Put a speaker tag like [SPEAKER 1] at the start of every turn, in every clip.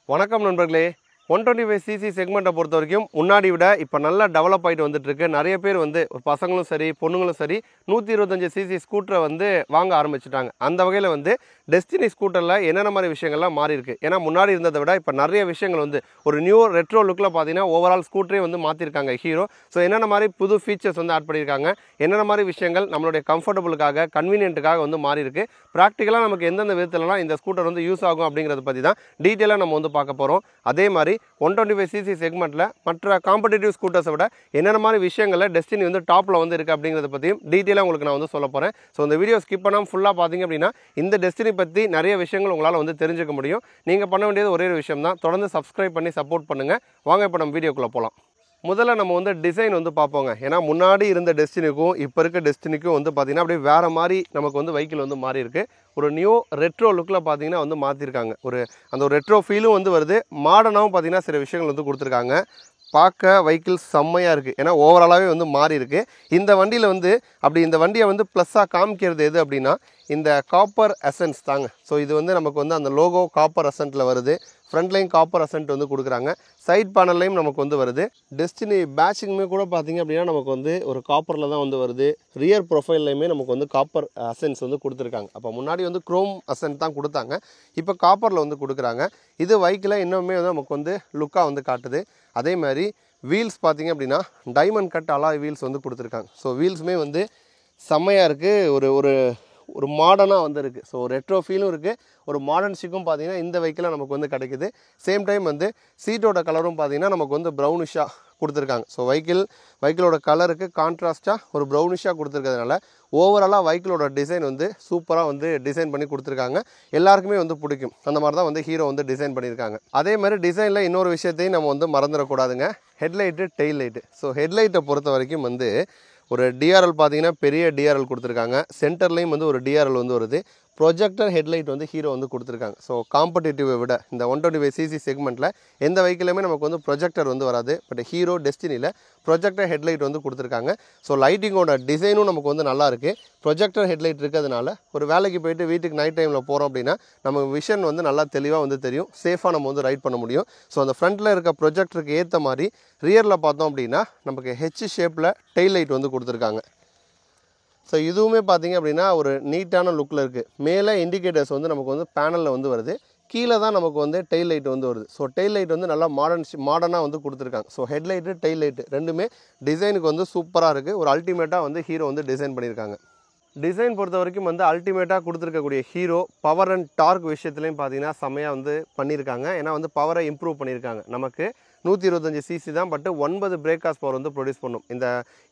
[SPEAKER 1] வணக்கம் நண்பர்களே. 125cc செக்மெண்ட்டை பொறுத்த வரைக்கும் முன்னாடி விட இப்போ நல்லா டெவலப் ஆகிட்டு வந்துட்டு இருக்கு. நிறைய பேர் வந்து பசங்களும் சரி பொண்ணுங்களும் சரி 125cc ஸ்கூட்டரை வந்து வாங்க ஆரம்பிச்சுட்டாங்க. அந்த வகையில் வந்து டெஸ்டினி ஸ்கூட்டரில் என்னென்ன மாதிரி விஷயங்கள்லாம் மாறி இருக்கு. ஏன்னா முன்னாடி இருந்ததை விட இப்போ நிறைய விஷயங்கள் வந்து ஒரு நியூ ரெட்ரோ லுக்கில் பார்த்தீங்கன்னா ஓவரால் ஸ்கூட்டரே வந்து மாற்றிருக்காங்க ஹீரோ. ஸோ என்னென்ன மாதிரி புது ஃபீச்சர்ஸ் வந்து ஆட் பண்ணியிருக்காங்க, என்னென்ன மாதிரி விஷயங்கள் நம்மளுடைய கம்ஃபர்டபுளுக்காக கன்வீனியன்ட்டுக்காக வந்து மாறி இருக்கு, ப்ராக்டிக்கலாக நமக்கு எந்தெந்த விதத்துலலாம் இந்த ஸ்கூட்டர் வந்து யூஸ் ஆகும் அப்படிங்கிறத பற்றி தான் டீட்டெயிலாக நம்ம வந்து பார்க்க போகிறோம். அதே மாதிரி 125cc செக்மெண்ட்டில் மற்ற காம்படிட்டிவ் ஸ்கூட்டர்ஸை விட என்னென்ன மாதிரி விஷயங்களில் டெஸ்டினி வந்து டாப்பில் வந்து இருக்குது அப்படிங்கிறத பற்றியும் டீட்டெயிலாக உங்களுக்கு நான் வந்து சொல்ல போகிறேன். ஸோ இந்த வீடியோ ஸ்கிப் பண்ணாமல் ஃபுல்லாக பார்த்தீங்க அப்படின்னா இந்த டெஸ்டினி பற்றி நிறைய விஷயங்கள் உங்களால் வந்து தெரிஞ்சுக்க முடியும். நீங்கள் பண்ண வேண்டியது ஒரே ஒரு விஷயம் தான், தொடர்ந்து சப்ஸ்கிரைப் பண்ணி சப்போர்ட் பண்ணுங்கள். வாங்க இப்போ நம்ம வீடியோக்குள்ளே போகலாம். முதல்ல நம்ம வந்து டிசைன் வந்து பார்ப்போங்க. ஏன்னா முன்னாடி இருந்த டெஸ்டினிக்கும் இப்போ இருக்க டெஸ்டினிக்கும் வந்து பார்த்திங்கன்னா அப்படியே வேறு மாதிரி நமக்கு வந்து வெஹிக்கிள் வந்து மாறி இருக்குது. ஒரு நியூ ரெட்ரோ லுக்கில் பார்த்தீங்கன்னா வந்து மாற்றிருக்காங்க. அந்த ஒரு ரெட்ரோ ஃபீலும் வந்து வருது. மாடர்னாகவும் பார்த்தீங்கன்னா சில விஷயங்கள் வந்து கொடுத்துருக்காங்க. பார்க்க வெஹிக்கிள் செம்மையாக இருக்குது. ஏன்னா ஓவராலாகவே வந்து மாறி இருக்குது. இந்த வண்டியில் வந்து இந்த வண்டியை வந்து ப்ளஸ்ஸாக காமிக்கிறது எது அப்படின்னா இந்த காப்பர் அசன்ஸ் தாங்க. ஸோ இது வந்து நமக்கு வந்து அந்த லோகோ காப்பர் அசன்ட்டில் வருது. ஃப்ரண்ட்லையும் காப்பர் அசன்ட் வந்து கொடுக்குறாங்க. சைட் பேனல்லையும் நமக்கு வந்து வருது. டெஸ்டினி பேட்சிங்குமே கூட பார்த்தீங்க அப்படின்னா நமக்கு வந்து ஒரு காப்பரில் தான் வந்து வருது. ரியர் ப்ரொஃபைல்லையுமே நமக்கு வந்து காப்பர் அசன்ஸ் வந்து கொடுத்துருக்காங்க. அப்போ முன்னாடி வந்து குரோம் அசன்ட் தான் கொடுத்தாங்க, இப்போ காப்பரில் வந்து கொடுக்குறாங்க. இது வெஹிக்கிளை இன்னுமே வந்து நமக்கு வந்து லுக்காக வந்து காட்டுது. அதே மாதிரி வீல்ஸ் பார்த்தீங்க அப்படின்னா டைமண்ட் கட் அலாய் வீல்ஸ் வந்து கொடுத்துருக்காங்க. ஸோ வீல்ஸுமே வந்து செம்மையாக இருக்குது. ஒரு மாடர்னாக வந்து இருக்குது. ஸோ ரெட்ரோ ஃபீலும் இருக்குது, ஒரு மாடர்ன் ஷிக்கும் பார்த்தீங்கன்னா இந்த வெஹிக்கிளில் நமக்கு வந்து கிடைக்குது. சேம் டைம் வந்து சீட்டோட கலரும் பார்த்தீங்கன்னா நமக்கு வந்து ப்ரௌனிஷாக கொடுத்துருக்காங்க. ஸோ வெஹிக்கிளோட கலருக்கு கான்ட்ராஸ்ட்டாக ஒரு ப்ரௌனிஷாக கொடுத்துருக்கிறதுனால ஓவராலாக வெஹிக்கிளோட டிசைன் வந்து சூப்பராக வந்து டிசைன் பண்ணி கொடுத்துருக்காங்க. எல்லாருக்குமே வந்து பிடிக்கும். அந்த மாதிரி தான் வந்து ஹீரோ வந்து டிசைன் பண்ணியிருக்காங்க. அதே மாதிரி டிசைனில் இன்னொரு விஷயத்தையும் நம்ம வந்து மறந்துடக்கூடாதுங்க, ஹெட்லைட்டு டெயில் லைட்டு. ஸோ ஹெட்லைட்டை பொறுத்த வரைக்கும் வந்து ஒரு டிஆர்எல் பார்த்தீங்கன்னா பெரிய டிஆர்எல் கொடுத்துருக்காங்க. சென்டர்லேயும் வந்து ஒரு டிஆர்எல் வந்து வருது. ப்ரொஜெக்டர் ஹெட்லைட் வந்து ஹீரோ வந்து கொடுத்துருக்காங்க. ஸோ காம்படிட்டிவை விட இந்த 125cc செக்மெண்ட்டில் எந்த வெஹிக்கிளுமே நமக்கு வந்து ப்ரொஜெக்டர் வந்து வராது. பட் ஹீரோ டெஸ்டினியில் ப்ரொஜெக்டர் ஹெட்லைட் வந்து கொடுத்துருக்காங்க. ஸோ லைட்டிங்கோட டிசைனும் நமக்கு வந்து நல்லா இருக்குது. ப்ரொஜெக்டர் ஹெட்லைட் இருக்கிறதுனால ஒரு வேலைக்கு போயிட்டு வீட்டுக்கு நைட் டைமில் போகிறோம் அப்படின்னா நமக்கு விஷன் வந்து நல்லா தெளிவாக வந்து தெரியும். சேஃபாக நம்ம வந்து ரைட் பண்ண முடியும். ஸோ அந்த ஃப்ரண்ட்டில் இருக்க ப்ரொஜெக்டருக்கு ஏற்ற மாதிரி ரியரில் பார்த்தோம் அப்படின்னா நமக்கு ஹெச் ஷேப்பில் டெயில் லைட் வந்து கொடுத்துருக்காங்க. ஸோ இதுவுமே பார்த்தீங்க அப்படின்னா ஒரு நீட்டான லுக்கில் இருக்குது. மேலே இண்டிகேட்டர்ஸ் வந்து நமக்கு வந்து பேனலில் வந்து வருது. கீழே தான் நமக்கு வந்து டெயில் லைட் வந்து வருது. ஸோ டெயில் லைட் வந்து நல்லா மாடர்னாக வந்து கொடுத்துருக்காங்க. ஸோ ஹெட்லைட்டு டெயில் லைட்டு ரெண்டுமே டிசைனுக்கு வந்து சூப்பராக இருக்குது. ஒரு அல்டிமேட்டாக வந்து ஹீரோ வந்து டிசைன் பண்ணியிருக்காங்க. டிசைன் பொறுத்த வரைக்கும் வந்து அல்டிமேட்டாக கொடுத்துருக்கக்கூடிய ஹீரோ பவர் அண்ட் டார்க் விஷயத்துலையும் பார்த்தீங்கன்னா செம்மையாக வந்து பண்ணியிருக்காங்க. ஏன்னா வந்து பவரை இம்ப்ரூவ் பண்ணியிருக்காங்க. நமக்கு 125cc தான், பட் 9 பிரேக்காஸ் பவர் வந்து ப்ரொடியூஸ் பண்ணும்.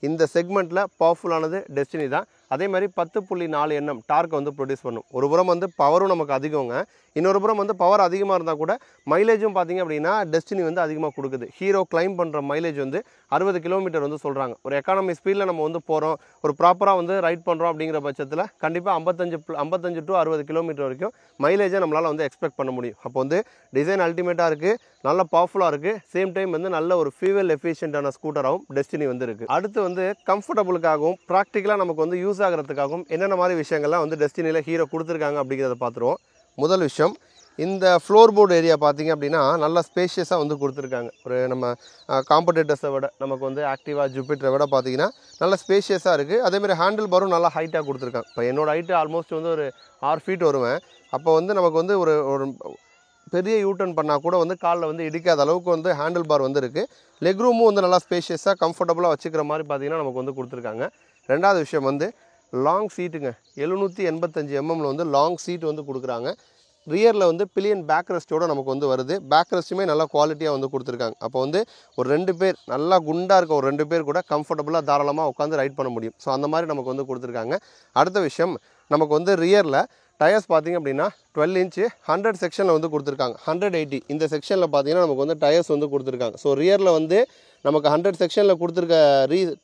[SPEAKER 1] இந்த செக்மெண்ட்டில் பவர்ஃபுல்லானது டெஸ்டினி தான். அதே மாதிரி 10.4 Nm டார்க் வந்து ப்ரொடியூஸ் பண்ணும். ஒரு புறம் வந்து பவரும் நமக்கு அதிகங்க, இன்னொரு புறம் வந்து பவர் அதிகமாக இருந்தால் கூட மைலேஜும் பார்த்தீங்க அப்படின்னா டெஸ்டினி வந்து அதிகமாக கொடுக்குது. ஹீரோ கிளைம் பண்ணுற மைலேஜ் வந்து 60 km வந்து சொல்கிறாங்க. ஒரு எக்கானமி ஸ்பீடில் நம்ம வந்து போகிறோம், ஒரு ப்ராப்பராக வந்து ரைட் பண்ணுறோம் அப்படிங்கிற பட்சத்தில் கண்டிப்பாக 55 to 60 km வரைக்கும் மைலேஜை நம்மளால் வந்து எக்ஸ்பெக்ட் பண்ண முடியும். அப்போ வந்து டிசைன் அல்டிமேட்டாக இருக்குது, நல்ல பவர்ஃபுல்லாக இருக்குது. சேம் டைம் வந்து நல்ல ஒரு ஃபியூவல் எஃபிஷியன்டான ஸ்கூட்டராகவும் டெஸ்டினி வந்து இருக்குது. அடுத்து வந்து கம்ஃபர்டபுளுக்காகவும் ப்ராக்டிக்கலாக நமக்கு வந்து யூஸ் ஆகிறதுக்காகவும் என்னென்ன மாதிரி விஷயங்கள்லாம் வந்து டெஸ்டினியில் ஹீரோ கொடுத்துருக்காங்க அப்படிங்கிறத பார்த்துருவோம். முதல் விஷயம், இந்த ஃப்ளோர் போர்டு ஏரியா பார்த்தீங்க அப்படின்னா நல்லா ஸ்பேஷியஸாக வந்து கொடுத்துருக்காங்க. ஒரு நம்ம காம்படிட்டர்ஸை விட நமக்கு வந்து ஆக்டிவா ஜூபிட்டரை விட பார்த்தீங்கன்னா நல்லா ஸ்பேஷியஸாக இருக்குது. அதேமாதிரி ஹேண்டில் பாரும் நல்லா ஹைட்டாக கொடுத்துருக்காங்க. இப்போ என்னோட ஹைட்டு ஆல்மோஸ்ட் வந்து ஒரு 6 feet வருவேன். அப்போ வந்து நமக்கு வந்து ஒரு பெரிய யூட்டர்ன் பண்ணால் கூட வந்து காலில் வந்து இடிக்காத அளவுக்கு வந்து ஹேண்டில் பார் வந்து இருக்குது. லெக் ரூமும் வந்து நல்லா ஸ்பேஷியஸாக கம்ஃபர்டபுளாக வச்சுக்கிற மாதிரி பார்த்தீங்கன்னா நமக்கு வந்து கொடுத்துருக்காங்க. ரெண்டாவது விஷயம் வந்து லாங் சீட்டுங்க. 785 mm வந்து லாங் சீட் வந்து கொடுக்குறாங்க. ரியரில் வந்து பில்லியன் பேக் ரெஸ்ட்டோடு நமக்கு வந்து வருது. பேக் ரெஸ்ட்டுமே நல்லா குவாலிட்டியாக வந்து கொடுத்துருக்காங்க. அப்போ வந்து ஒரு 2 பேர் நல்லா குண்டாக இருக்க ஒரு 2 பேர் கூட கம்ஃபர்டபுளாக தாராளமாக உட்காந்து ரைட் பண்ண முடியும். ஸோ அந்த மாதிரி நமக்கு வந்து கொடுத்துருக்காங்க. அடுத்த விஷயம், நமக்கு வந்து ரியரில் டயர்ஸ் பார்த்தீங்க அப்படின்னா 12 inch 100 செக்ஷனில் வந்து கொடுத்துருக்காங்க. 180 இந்த செக்ஷனில் பார்த்தீங்கன்னா நமக்கு வந்து டயர்ஸ் வந்து கொடுத்துருக்காங்க. ஸோ ரியரில் வந்து நமக்கு 100 செக்ஷனில் கொடுத்துருக்க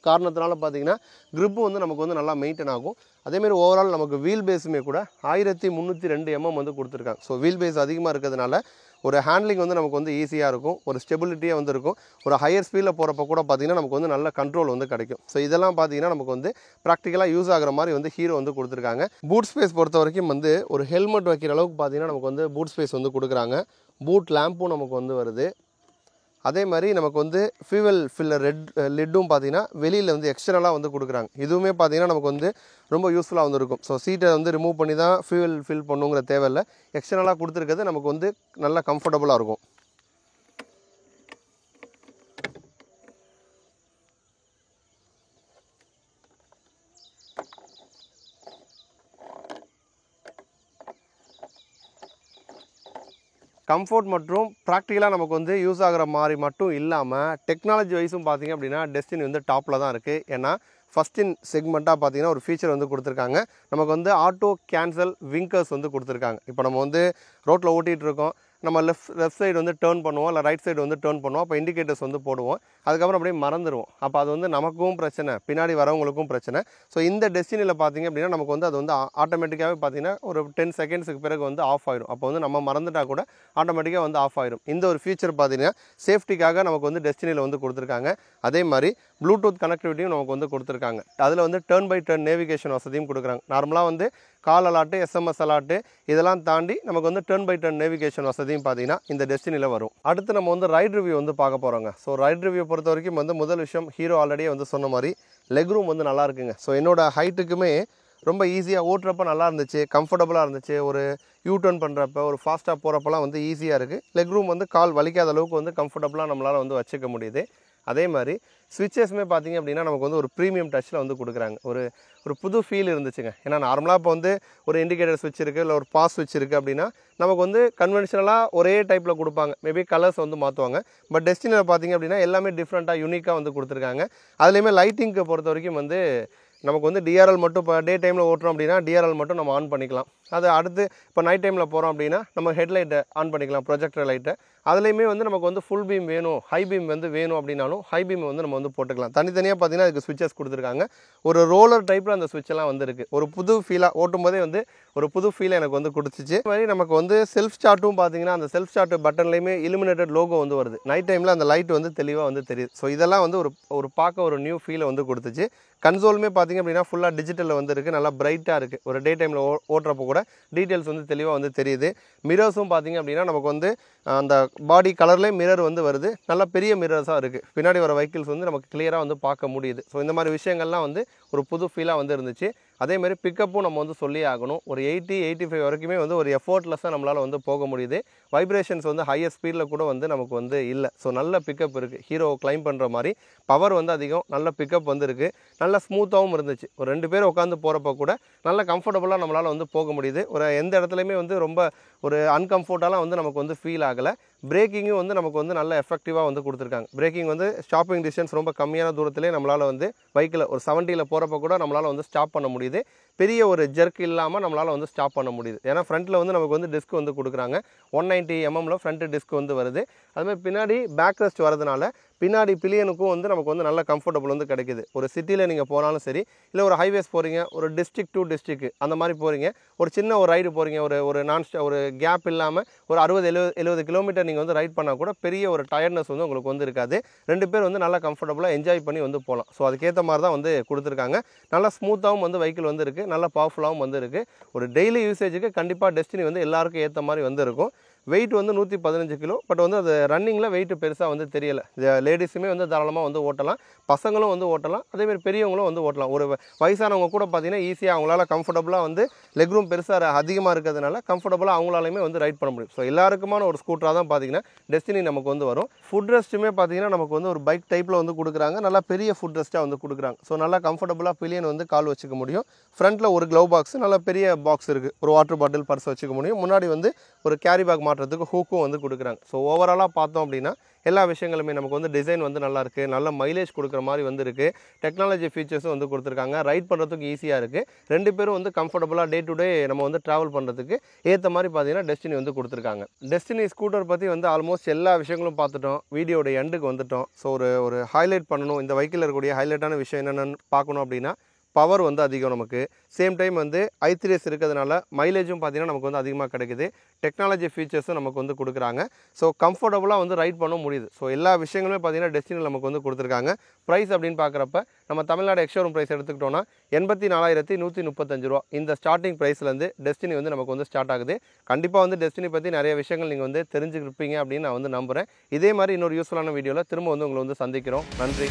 [SPEAKER 1] காரணத்தினால பார்த்தீங்கன்னா க்ரிப்பு வந்து நமக்கு வந்து நல்லா மெயின்டைன் ஆகும். அதேமாதிரி ஓவரால் நமக்கு வீல் பேஸுமே கூட 1302 mm வந்து கொடுத்துருக்காங்க. ஸோ வீல் பேஸ் அதிகமாக இருக்கிறதுனால ஒரு ஹேண்ட்லிங் வந்து நமக்கு வந்து ஈஸியாக இருக்கும், ஒரு ஸ்டெபிலிட்டியாக வந்து இருக்கும். ஒரு ஹையர் ஸ்பீடில் போகிறப்ப கூட பார்த்திங்கன்னா நமக்கு வந்து நல்ல கண்ட்ரோல் வந்து கிடைக்கும். ஸோ இதெல்லாம் பார்த்திங்கன்னா நமக்கு வந்து ப்ராக்டிக்கலாக யூஸ் ஆகிற மாதிரி வந்து ஹீரோ வந்து கொடுத்துருக்காங்க. பூட் ஸ்பேஸ் பொறுத்த வரைக்கும் வந்து ஒரு ஹெல்மெட் வைக்கிற அளவுக்கு பார்த்தீங்கன்னா நமக்கு வந்து பூட் ஸ்பேஸ் வந்து கொடுக்குறாங்க. பூட் லேம்பும் நமக்கு வந்து வருது. அதே மாதிரி நமக்கு வந்து ஃபியூவல் ஃபில்லர் லிட்டும் பார்த்தீங்கன்னா வெளியில் வந்து எக்ஸ்டர்னலாக வந்து கொடுக்குறாங்க. இதுவுமே பார்த்தீங்கன்னா நமக்கு வந்து ரொம்ப யூஸ்ஃபுல்லாக வந்து இருக்கும். ஸோ சீட்டை வந்து ரிமூவ் பண்ணி தான் ஃபியூவல் ஃபில் பண்ணுங்கிற தேவையில்லை. எக்ஸ்டர்னலாக கொடுத்துருக்கிறது நமக்கு வந்து நல்லா கம்ஃபர்டபுளாக இருக்கும். கம்ஃபோர்ட் மற்றும் ப்ராக்டிக்கலாக நமக்கு வந்து யூஸ் ஆகிற மாதிரி மட்டும் இல்லாமல் டெக்னாலஜி வைஸும் பார்த்திங்க அப்படின்னா டெஸ்டினி வந்து டாப்பில் தான் இருக்குது. ஏன்னா ஃபஸ்ட் இன் செக்மெண்ட்டாக பார்த்தீங்கன்னா ஒரு ஃபீச்சர் வந்து கொடுத்துருக்காங்க. நமக்கு வந்து ஆட்டோ கேன்சல் விங்கர்ஸ் வந்து கொடுத்துருக்காங்க. இப்போ நம்ம வந்து ரோட்டில் ஓட்டிகிட்டு இருக்கோம், நம்ம லெஃப்ட் சைடு வந்து டேர்ன் பண்ணுவோம், இல்லை ரைட் சைடு வந்து டேர்ன் பண்ணுவோம். அப்போ இண்டிகேட்டர்ஸ் வந்து போடுவோம், அதுக்கப்புறம் அப்படியே மறந்துடுவோம். அப்போ அது வந்து நமக்கும் பிரச்சனை, பின்னாடி வரவங்களுக்கும் பிரச்சனை. ஸோ இந்த டெஸ்டினியில் பார்த்திங்க அப்படின்னா நமக்கு வந்து அது வந்து ஆட்டோமேட்டிக்காகவே பார்த்திங்கன்னா ஒரு 10 செகண்ட்ஸுக்கு பிறகு வந்து ஆஃப் ஆகிடும். அப்போ வந்து நம்ம மறந்துட்டால் கூட ஆட்டோமேட்டிக்காக வந்து ஆஃப் ஆகிடும். இந்த ஒரு ஃபீச்சர் பார்த்திங்கன்னா சேஃப்டிக்காக நமக்கு வந்து டெஸ்டினியில் வந்து கொடுத்துருக்காங்க. அதே மாதிரி ப்ளூடூத் கனெக்டிவிட்டியும் நமக்கு வந்து கொடுத்துருக்காங்க. அதில் வந்து டர்ன் பை டர்ன் நேவிகேஷன் வசதியும் கொடுக்குறாங்க. நார்மலாக வந்து கால் அலாட்டு, எஸ்எம்எஸ் அலாட்டு இதெல்லாம் தாண்டி நமக்கு வந்து டர்ன் பை டர்ன் நேவிகேஷன் வசதியும் பார்த்தீங்கன்னா இந்த டெஸ்டினியில் வரும். அடுத்து நம்ம வந்து ரைட் ரிவ்யூ வந்து பார்க்க போகிறோங்க. ஸோ ரைட் ரிவ்யூ பொறுத்த வரைக்கும் வந்து முதல் விஷயம், ஹீரோ ஆல்ரெடியே வந்து சொன்ன மாதிரி லெக் ரூம் வந்து நல்லா இருக்குங்க. ஸோ என்னோட ஹைட்டுக்குமே ரொம்ப ஈஸியாக ஓட்டுறப்ப நல்லா இருந்துச்சு, கம்ஃபர்டபுளாக இருந்துச்சு. ஒரு யூ டர்ன் பண்ணுறப்ப, ஒரு ஃபாஸ்ட்டாக போகிறப்பெல்லாம் வந்து ஈஸியாக இருக்குது. லெக் ரூம் வந்து கால் வலிக்காத அளவுக்கு வந்து கம்ஃபர்டபுளாக நம்மளால் வந்து வச்சுக்க முடியுது. அதே மாதிரி ஸ்விட்சஸ்மே பார்த்திங்க அப்படின்னா நமக்கு வந்து ஒரு ப்ரீமியம் டச்சில் வந்து கொடுக்குறாங்க. ஒரு புது ஃபீல் இருந்துச்சுங்க. ஏன்னா நார்மலாக இப்போ வந்து ஒரு இண்டிகேட்டர் ஸ்விட்ச் இருக்குது, இல்லை ஒரு பாஸ் ஸ்விட்ச் இருக்குது அப்படின்னா நமக்கு வந்து கன்வென்ஷனலாக ஒரே டைப்பில் கொடுப்பாங்க, மேபி கலர்ஸ் வந்து மாற்றுவாங்க. பட் டெஸ்டினியில் பார்த்திங்க அப்படின்னா எல்லாமே டிஃப்ரெண்ட்டாக யூனிக்காக வந்து கொடுத்துருக்காங்க. அதுலேயுமே லைட்டிங்க்கு பொறுத்த வரைக்கும் வந்து நமக்கு வந்து டிஆர்எல் மட்டும் இப்போ டே டைமில் ஓட்டுறோம் அப்படின்னா டிஆர்எல் மட்டும் நம்ம ஆன் பண்ணிக்கலாம். அது அடுத்து இப்போ நைட் டைமில் போகிறோம் அப்படின்னா நம்ம ஹெட்லைட்டை ஆன் பண்ணிக்கலாம், ப்ரொஜெக்டர் லைட்டை. அதுலேயுமே வந்து நமக்கு வந்து ஃபுல் பீம் வேணும், ஹை பீம் வந்து வேணும் அப்படின்னாலும் ஹை பீம் வந்து நம்ம வந்து போட்டுக்கலாம். தனித்தனியாக பார்த்தீங்கன்னா அதுக்கு ஸ்விட்சஸ் கொடுத்துருக்காங்க. ஒரு ரோலர் டைப்பில் அந்த ஸ்விட்செல்லாம் வந்து இருக்குது. ஒரு புது ஃபீலாக ஓட்டும் போதே வந்து ஒரு புது ஃபீலை எனக்கு வந்து கொடுத்துச்சு. அது மாதிரி நமக்கு வந்து செல்ஃப் ஸ்டார்ட்டும் பார்த்தீங்கன்னா அந்த செல்ஃப் ஸ்டார்ட் பட்டன்லேயுமே இலுமினேட்டட் லோகோ வந்து வருது. நைட் டைமில் அந்த லைட் வந்து தெளிவாக வந்து தெரியுது. ஸோ இதெல்லாம் வந்து ஒரு பார்க்க ஒரு நியூ ஃபீலை வந்து கொடுத்துச்சு. கன்சோலுமே பார்த்திங்க அப்படின்னா ஃபுல்லாக டிஜிட்டலில் வந்து இருக்குது, நல்லா பிரைட்டாக இருக்குது. ஒரு டே டைமில் ஓட்டுறப்போ கூட டீட்டெயில்ஸ் வந்து தெளிவாக வந்து தெரியுது. மிரர்ஸும் பார்த்திங்க அப்படின்னா நமக்கு வந்து அந்த பாடி கலர்லேயே மிரர் வந்து வருது, நல்லா பெரிய மிரர்ஸாக இருக்குது. பின்னாடி வர வெஹிக்கிள்ஸ் வந்து நமக்கு கிளியராக வந்து பார்க்க முடியுது. ஸோ இந்த மாதிரி விஷயங்கள்லாம் வந்து ஒரு புது ஃபீலாக வந்து இருந்துச்சு. அதேமாதிரி பிக்கப்பும் நம்ம வந்து சொல்லி ஆகணும். ஒரு 80-85 வரைக்குமே வந்து ஒரு எஃபோர்ட்லெஸ்ஸாக நம்மளால் வந்து போக முடியுது. வைப்ரேஷன்ஸ் வந்து ஹையர் ஸ்பீடில் கூட வந்து நமக்கு வந்து இல்லை. ஸோ நல்ல பிக்கப் இருக்குது. ஹீரோ கிளைம் பண்ணுற மாதிரி பவர் வந்து அதிகம், நல்ல பிக்கப் வந்து இருக்குது. நல்ல ஸ்மூத்தாகவும் இருந்துச்சு. ஒரு 2 பேர் உட்காந்து போகிறப்ப கூட நல்ல கம்ஃபர்டபுளாக நம்மளால் வந்து போக முடியுது. ஒரு எந்த இடத்துலையுமே வந்து ரொம்ப ஒரு அன்கம்ஃபர்டபுளாக வந்து நமக்கு வந்து ஃபீல் ஆகலை. பிரேக்கிங்கும் வந்து நமக்கு வந்து நல்ல எஃபெக்டிவாக வந்து கொடுத்துருக்காங்க. பிரேக்கிங் வந்து ஸ்டாப்பிங் டிஸ்டன்ஸ் ரொம்ப கம்மியான தூரத்திலே நம்மளால் வந்து பைக்கில் ஒரு 70ல் போகிறப்ப கூட நம்மளால் வந்து ஸ்டாப் பண்ண முடியுது. பெரிய ஒரு ஜெர்க் இல்லாமல் நம்மளால் வந்து ஸ்டாப் பண்ண முடியுது. ஏன்னா ஃப்ரண்ட்டில் வந்து நமக்கு வந்து டிஸ்க் வந்து கொடுக்குறாங்க. 190 mm ஃப்ரண்ட் டிஸ்க் வந்து வருது. அதுமாதிரி பின்னாடி பேக் ரெஸ்ட் வரதுனால பின்னாடி பிலியனுக்கும் வந்து நமக்கு வந்து நல்ல கம்ஃபர்டபுள் வந்து கிடைக்குது. ஒரு சிட்டியில் நீங்கள் போனாலும் சரி, இல்லை ஒரு ஹைவேஸ் போகிறீங்க, ஒரு டிஸ்ட்ரிக்ட் டு டிஸ்ட்ரிக்ட் அந்த மாதிரி போகிறீங்க, ஒரு சின்ன ஒரு ரைடு போகிறீங்க, ஒரு கேப் இல்லாமல் ஒரு 60-70 கிலோமீட்டர் நீங்கள் வந்து ரைட் பண்ணால் கூட பெரிய ஒரு டயர்ட்னஸ் வந்து உங்களுக்கு வந்து இருக்காது. 2 பேர் வந்து நல்லா கம்ஃபர்டபுளாக என்ஜாய் பண்ணி வந்து போகலாம். ஸோ அதுக்கேற்ற மாதிரி தான் வந்து கொடுத்துருக்காங்க. நல்லா ஸ்மூத்தாகவும் வந்து வெஹிக்கிள் வந்து இருக்குது, நல்லா பவர்ஃபுல்லாகவும் வந்து இருக்குது. ஒரு டெய்லி யூசேஜுக்கு கண்டிப்பாக டெஸ்டினி வந்து எல்லாருக்கும் ஏற்ற மாதிரி வந்து இருக்கும். வெயிட் வந்து 115 கிலோ. பட் வந்து அது ரன்னிங்கில் வெயிட் பெருசாக வந்து தெரியலை. லேடிஸுமே வந்து தாராளமாக வந்து ஓட்டலாம், பசங்களும் வந்து ஓட்டலாம், அதேமாதிரி பெரியவங்களும் வந்து ஓட்டலாம். ஒரு வயசானவங்க கூட பார்த்தீங்கன்னா ஈஸியாக அவங்களால கம்ஃபர்டபுளாக வந்து லெக் ரூம் பெருசாக அதிகமாக இருக்கிறதுனால கம்ஃபர்டபுளாக அவங்களாலையுமே வந்து ரைட் பண்ண முடியும். ஸோ எல்லாருக்குமான ஒரு ஸ்கூட்டராக தான் பார்த்தீங்கன்னா டெஸ்டினி நமக்கு வந்து வரும். ஃபுட் ரெஸ்ட்டுமே பார்த்தீங்கன்னா நமக்கு வந்து ஒரு பைக் டைப்பில் வந்து கொடுக்குறாங்க. நல்லா பெரிய ஃபுட் ரெஸ்ட்டாக வந்து கொடுக்குறாங்க. ஸோ நல்லா கம்ஃபர்டபுளாக பில்லியன் வந்து கால் வச்சுக்க முடியும். ஃப்ரண்ட்டில் ஒரு க்ளவ் பாக்ஸ், நல்லா பெரிய பாக்ஸ் இருக்குது, ஒரு வாட்டர் பாட்டில், பர்ஸ் வச்சுக்க முடியும். முன்னாடி வந்து ஒரு கேரி பேக் மாட்டுறதுக்கு ஹூக்கும் வந்து கொடுக்குறாங்க. ஸோ ஓவராலாக பார்த்தோம் அப்படின்னா எல்லா விஷயங்களுமே நமக்கு வந்து டிசைன் வந்து நல்லாயிருக்கு, நல்ல மைலேஜ் கொடுக்குற மாதிரி வந்து இருக்குது. டெக்னாலஜி ஃபீச்சர்ஸும் வந்து கொடுத்துருக்காங்க. ரைட் பண்ணுறதுக்கு ஈஸியாக இருக்குது. 2 பேரும் வந்து கம்ஃபர்டபுளாக டே டு டே நம்ம வந்து ட்ராவல் பண்ணுறதுக்கு ஏற்ற மாதிரி பார்த்தீங்கன்னா டெஸ்டினி வந்து கொடுத்துருக்காங்க. டெஸ்டினி ஸ்கூட்டர் பற்றி வந்து ஆல்மோஸ்ட் எல்லா விஷயங்களும் பார்த்துட்டோம். வீடியோட எண்டுக்கு வந்துட்டோம். ஸோ ஒரு ஹைலைட் பண்ணணும், இந்த வெஹிக்கிளில் இருக்கக்கூடிய ஹைலைட்டான விஷயம் என்னென்னு பார்க்கணும் அப்படின்னா பவர் வந்து அதிகம் நமக்கு. சேம் டைம் வந்து i3s இருக்கிறதுனால மைலேஜும் பார்த்தீங்கன்னா நமக்கு வந்து அதிகமாக கிடைக்குது. டெக்னாலஜி ஃபீச்சர்ஸும் நமக்கு வந்து கொடுக்குறாங்க. ஸோ கம்ஃபர்டபுளாக வந்து ரைட் பண்ண முடியுது. ஸோ எல்லா விஷயங்களுமே பார்த்தீங்கன்னா டெஸ்டினியில் நமக்கு வந்து கொடுத்துருக்காங்க. ப்ரைஸ் அப்படின்னு பார்க்குறப்ப நம்ம தமிழ்நாடு எக்ஸ்ஷோரூம் ப்ரைஸ் எடுத்துக்கிட்டோன்னா 84,135 ரூபா. இந்த ஸ்டார்டிங் ப்ரைஸ்லேருந்து டெஸ்டினி வந்து நமக்கு வந்து ஸ்டார்ட் ஆகுது. கண்டிப்பாக வந்து டெஸ்டினி பற்றி நிறைய விஷயங்கள் நீங்கள் வந்து தெரிஞ்சுக்கிருப்பீங்க அப்படின்னு நான் வந்து நம்புகிறேன். இதே மாதிரி இன்னொரு யூஸ்ஃபுல்லான வீடியோவில் திரும்ப வந்து உங்களை வந்து சந்திக்கிறோம். நன்றி.